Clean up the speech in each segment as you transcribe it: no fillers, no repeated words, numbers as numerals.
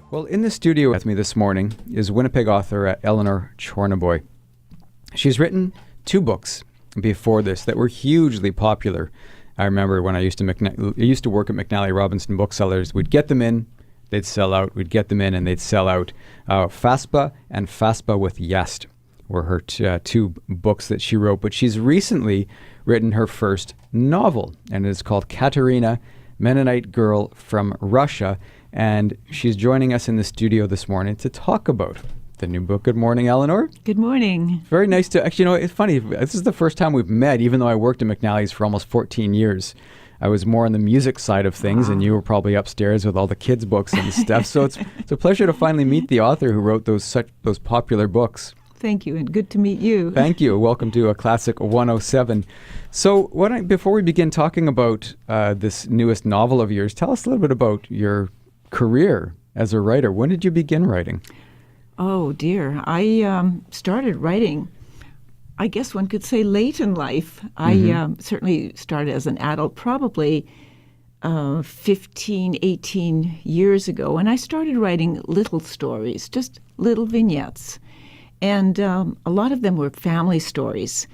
Well, in the studio with me this morning is Winnipeg author Eleanor Chornoboy. She's written 2 books before this that were hugely popular. I remember when I used to work at McNally Robinson Booksellers. We'd get them in, they'd sell out. We'd get them in, and they'd sell out. Faspa and Faspa With Jast were her 2 books that she wrote. But she's recently written her first novel, and it's called Katarina, Mennonite Girl from Russia. And she's joining us in the studio this morning to talk about the new book. Good morning, Eleanor. Good morning. Very nice to, actually, it's funny. This is the first time we've met, even though I worked at McNally's for almost 14 years. I was more on the music side of things, and you were probably upstairs with all the kids' books and stuff. So it's a pleasure to finally meet the author who wrote those popular books. Thank you, and good to meet you. Thank you. Welcome to a Classic 107. So before we begin talking about this newest novel of yours, tell us a little bit about your career as a writer. When did you begin writing? Oh, dear. I started writing, I guess one could say, late in life. I certainly started as an adult, probably 15, 18 years ago. And I started writing little stories, just little vignettes. And a lot of them were family stories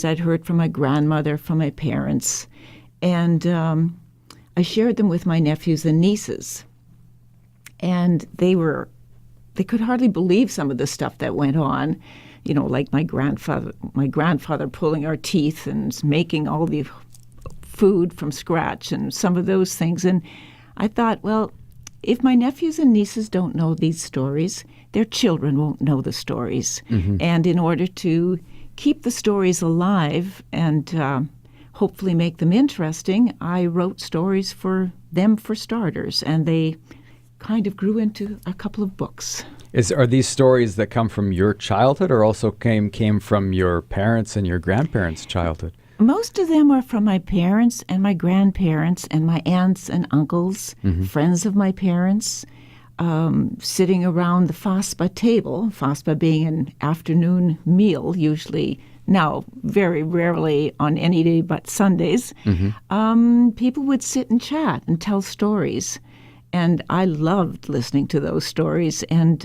I'd heard from my grandmother, from my parents. And I shared them with my nephews and nieces. And they could hardly believe some of the stuff that went on, like my grandfather pulling our teeth and making all the food from scratch and some of those things. And I thought, well, if my nephews and nieces don't know these stories, their children won't know the stories. Mm-hmm. And in order to keep the stories alive and hopefully make them interesting, I wrote stories for them for starters, and they kind of grew into a couple of books. Are these stories that come from your childhood, or also came from your parents and your grandparents' childhood? Most of them are from my parents and my grandparents and my aunts and uncles, friends of my parents, sitting around the Faspa table, Faspa being an afternoon meal, usually now very rarely on any day but Sundays. People would sit and chat and tell stories. And I loved listening to those stories. And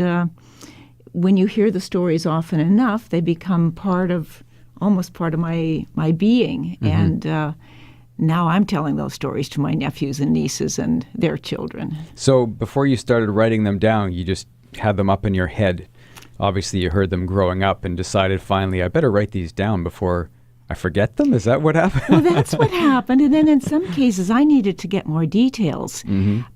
when you hear the stories often enough, they become almost part of my being. And now I'm telling those stories to my nephews and nieces and their children. So before you started writing them down, you just had them up in your head. Obviously, you heard them growing up and decided finally, I better write these down before I forget them? Is that what happened? Well, that's what happened. And then in some cases, I needed to get more details.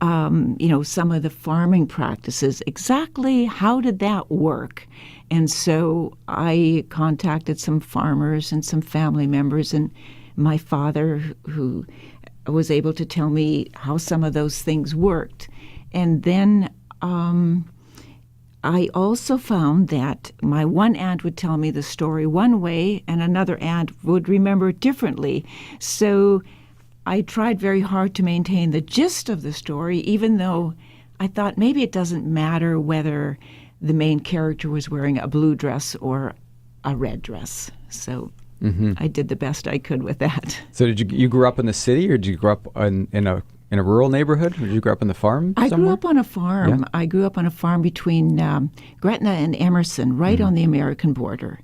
Some of the farming practices, exactly how did that work? And so I contacted some farmers and some family members, and my father, who was able to tell me how some of those things worked. And then I also found that my one aunt would tell me the story one way and another aunt would remember it differently. So I tried very hard to maintain the gist of the story, even though I thought maybe it doesn't matter whether the main character was wearing a blue dress or a red dress. So I did the best I could with that. So did you grew up in the city, or did you grow up in a rural neighborhood? Or did you grow up in the farm somewhere? I grew up on a farm. Yeah. I grew up on a farm between Gretna and Emerson, right on the American border,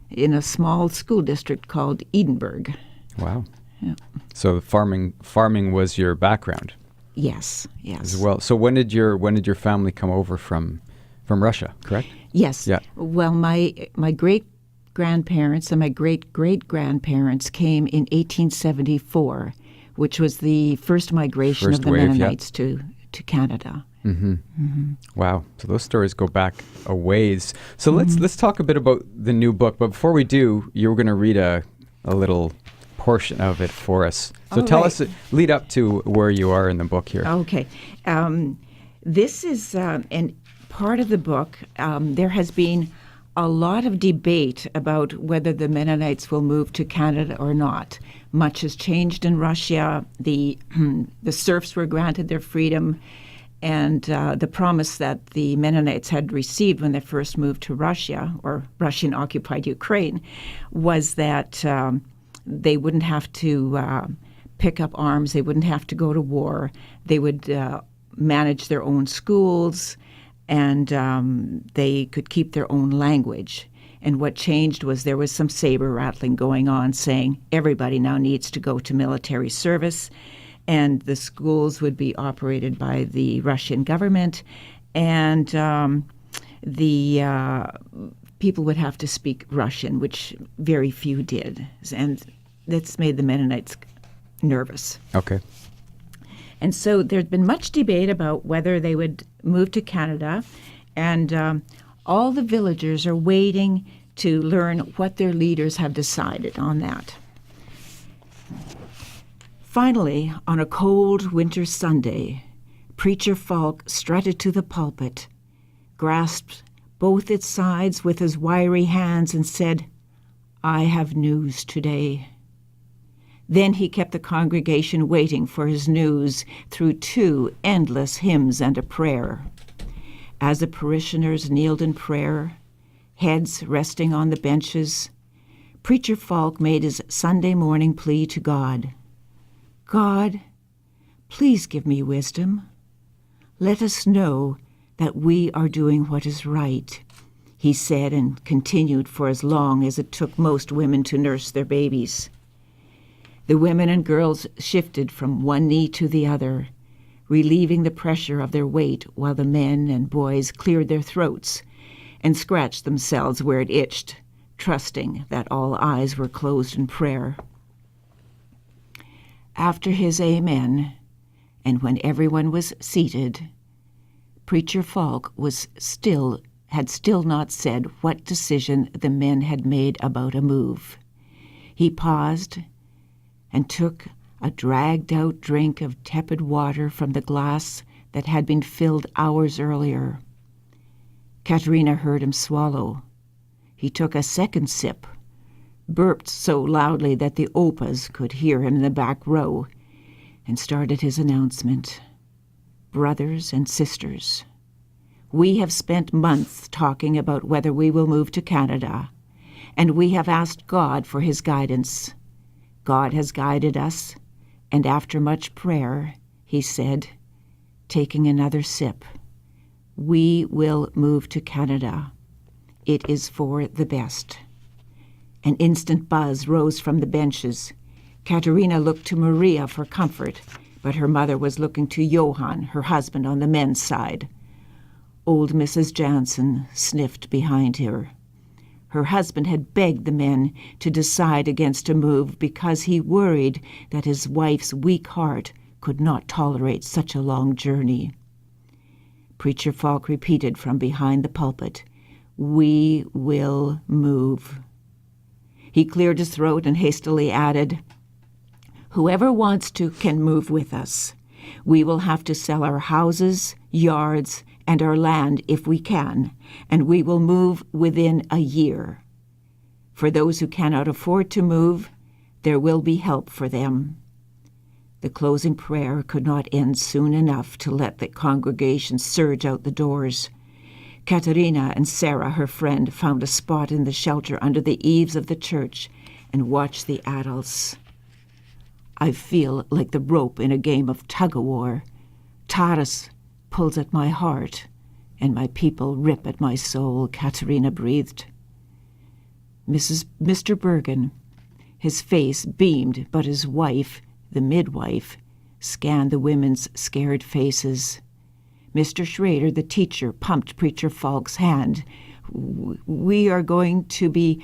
in a small school district called Edinburgh. Wow. Yeah. So farming was your background? Yes. As well. So when did your family come over from Russia, correct? Yes. Yeah. Well, my great-grandparents and my great-great-grandparents came in 1874, which was the first migration of the Mennonites to Canada. Wow. So those stories go back a ways. So let's talk a bit about the new book. But before we do, you were going to read a little portion of it for us. So tell us, lead up to where you are in the book here. Okay. This is an part of the book. There has been a lot of debate about whether the Mennonites will move to Canada or not. Much has changed in Russia. The serfs were granted their freedom, and the promise that the Mennonites had received when they first moved to Russia, or Russian-occupied Ukraine, was that they wouldn't have to pick up arms. They wouldn't have to go to war. They would manage their own schools, and they could keep their own language. And what changed was there was some saber rattling going on, saying everybody now needs to go to military service, and the schools would be operated by the Russian government, and the people would have to speak Russian, which very few did. And that's made the Mennonites nervous. Okay. And so there's been much debate about whether they would move to Canada, and all the villagers are waiting to learn what their leaders have decided on that. Finally, on a cold winter Sunday, Preacher Falk strutted to the pulpit, grasped both its sides with his wiry hands, and said, "I have news today." Then he kept the congregation waiting for his news through 2 endless hymns and a prayer. As the parishioners kneeled in prayer, heads resting on the benches, Preacher Falk made his Sunday morning plea to God. "God, please give me wisdom. Let us know that we are doing what is right," he said, and continued for as long as it took most women to nurse their babies. The women and girls shifted from one knee to the other, relieving the pressure of their weight, while the men and boys cleared their throats and scratched themselves where it itched, trusting that all eyes were closed in prayer. After his amen, and when everyone was seated, Preacher Falk had still not said what decision the men had made about a move. He paused and took a dragged-out drink of tepid water from the glass that had been filled hours earlier. Katarina heard him swallow. He took a second sip, burped so loudly that the Opas could hear him in the back row, and started his announcement. "Brothers and sisters, we have spent months talking about whether we will move to Canada, and we have asked God for his guidance. God has guided us, and after much prayer, he said, taking another sip, we will move to Canada. It is for the best." An instant buzz rose from the benches. Katarina looked to Maria for comfort, but her mother was looking to Johan, her husband, on the men's side. Old Mrs. Jansen sniffed behind her. Her husband had begged the men to decide against a move because he worried that his wife's weak heart could not tolerate such a long journey. Preacher Falk repeated from behind the pulpit, "We will move." He cleared his throat and hastily added, "Whoever wants to can move with us. We will have to sell our houses, yards, and our land if we can, and we will move within a year. For those who cannot afford to move, there will be help for them." The closing prayer could not end soon enough to let the congregation surge out the doors. Katarina and Sarah, her friend, found a spot in the shelter under the eaves of the church and watched the adults. "I feel like the rope in a game of tug-of-war. Taras pulls at my heart, and my people rip at my soul," Katarina breathed. Mr. Bergen, his face beamed, but his wife, the midwife, scanned the women's scared faces. Mr. Schrader, the teacher, pumped Preacher Falk's hand. "We are going to be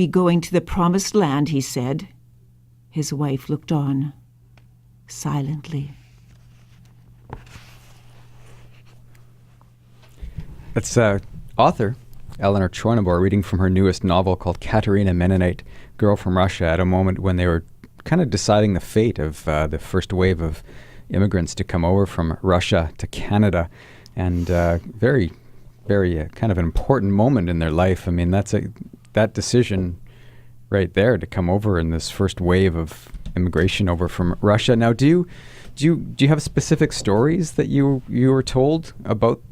going to the promised land," he said. His wife looked on, silently. That's author Eleanor Chornoboy reading from her newest novel called Katarina, Mennonite Girl from Russia, at a moment when they were kind of deciding the fate of the first wave of immigrants to come over from Russia to Canada, and very, very kind of an important moment in their life. I mean, that decision right there to come over in this first wave of immigration over from Russia. Now, do you have specific stories that you were told about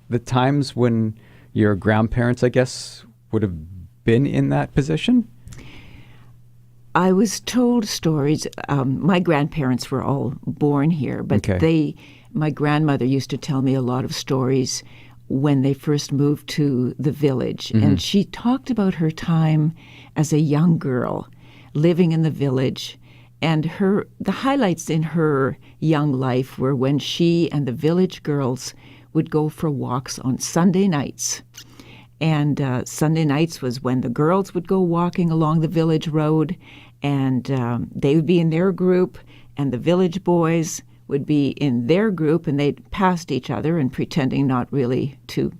the times when your grandparents, I guess, would have been in that position? I was told stories. My grandparents were all born here, but Okay. my grandmother used to tell me a lot of stories when they first moved to the village. And she talked about her time as a young girl living in the village. And the highlights in her young life were when she and the village girls would go for walks on Sunday nights. And Sunday nights was when the girls would go walking along the village road, and they would be in their group, and the village boys would be in their group, and they'd passed each other and pretending not really to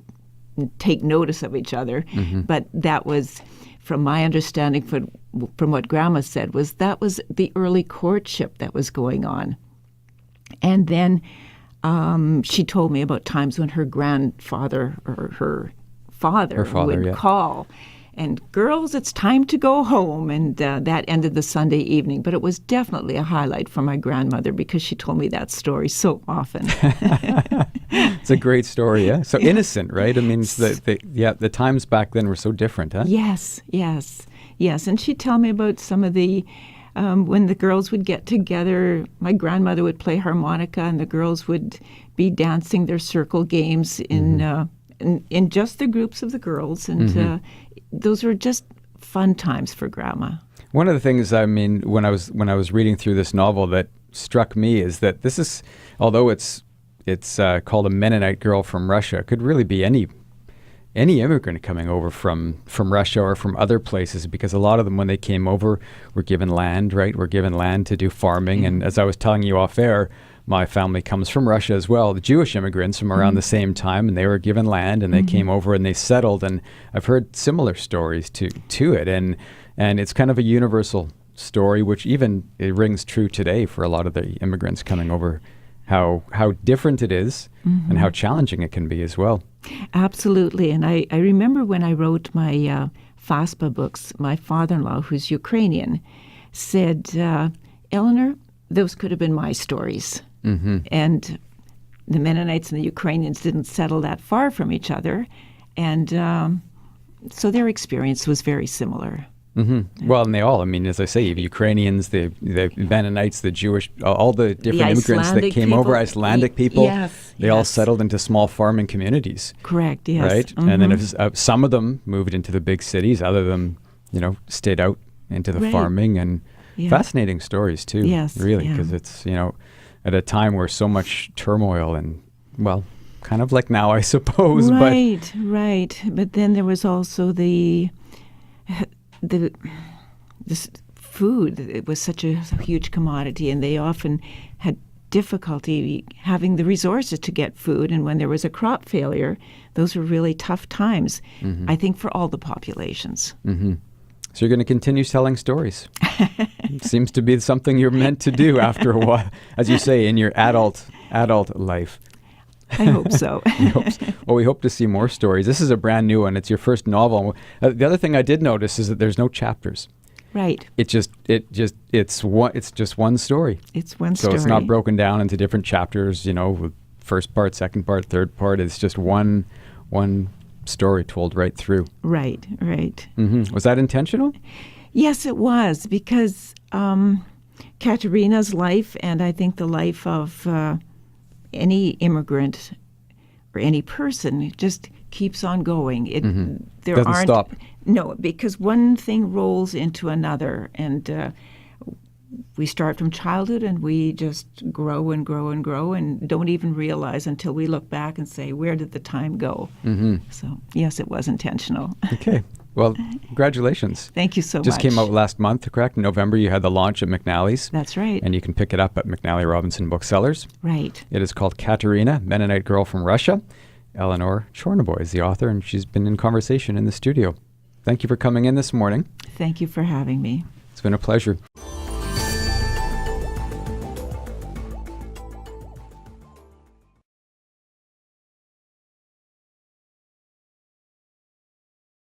take notice of each other. But that was, from my understanding, from what Grandma said, was the early courtship that was going on. And then she told me about times when her grandfather or her father would call, and girls, it's time to go home. And that ended the Sunday evening. But it was definitely a highlight for my grandmother because she told me that story so often. It's a great story, yeah. So innocent, right? I mean, the times back then were so different, huh? Yes. And she'd tell me about some of the, when the girls would get together, my grandmother would play harmonica and the girls would be dancing their circle games in just the groups of the girls. And those were just fun times for Grandma. One of the things, I mean, when I was reading through this novel that struck me is that this is, although it's called A Mennonite Girl from Russia, it could really be any immigrant coming over from Russia or from other places, because a lot of them, when they came over, were given land, right? Were given land to do farming. And as I was telling you off air, my family comes from Russia as well, the Jewish immigrants from around the same time, and they were given land and they came over and they settled. And I've heard similar stories to it. And it's kind of a universal story, which even it rings true today for a lot of the immigrants coming over, how different it is and how challenging it can be as well. Absolutely. And I remember when I wrote my Faspa books, my father-in-law, who's Ukrainian, said, Eleanor, those could have been my stories. And the Mennonites and the Ukrainians didn't settle that far from each other. And so their experience was very similar. Well, and they all, I mean, as I say, the Ukrainians, the Mennonites, the Jewish, all the different immigrants that came over, Icelandic people, they all settled into small farming communities. Correct, yes. Right? And then some of them moved into the big cities, other of them, stayed out into the farming. And fascinating stories too, really, because it's, at a time where so much turmoil and, well, kind of like now, I suppose. Right. But then there was also this food. It was such a huge commodity, and they often had difficulty having the resources to get food. And when there was a crop failure, those were really tough times, I think, for all the populations. So you're going to continue telling stories. Seems to be something you're meant to do after a while, as you say, in your adult life. I hope so. Well, we hope to see more stories. This is a brand new one. It's your first novel. The other thing I did notice is that there's no chapters. Right. It's just one story. It's one story. So it's not broken down into different chapters, with first part, second part, third part. It's just one story told right through. Right. Was that intentional? Yes, it was, because Katarina's life, and I think the life of any immigrant or any person, just keeps on going. It doesn't stop. No, because one thing rolls into another, and we start from childhood and we just grow and grow and grow and don't even realize until we look back and say, where did the time go? So, yes, it was intentional. Okay. Well, congratulations. Thank you so much. Just came out last month, correct? In November, you had the launch at McNally's. That's right. And you can pick it up at McNally Robinson Booksellers. Right. It is called Katarina, Mennonite Girl from Russia. Eleanor Chornoboy is the author, and she's been in conversation in the studio. Thank you for coming in this morning. Thank you for having me. It's been a pleasure.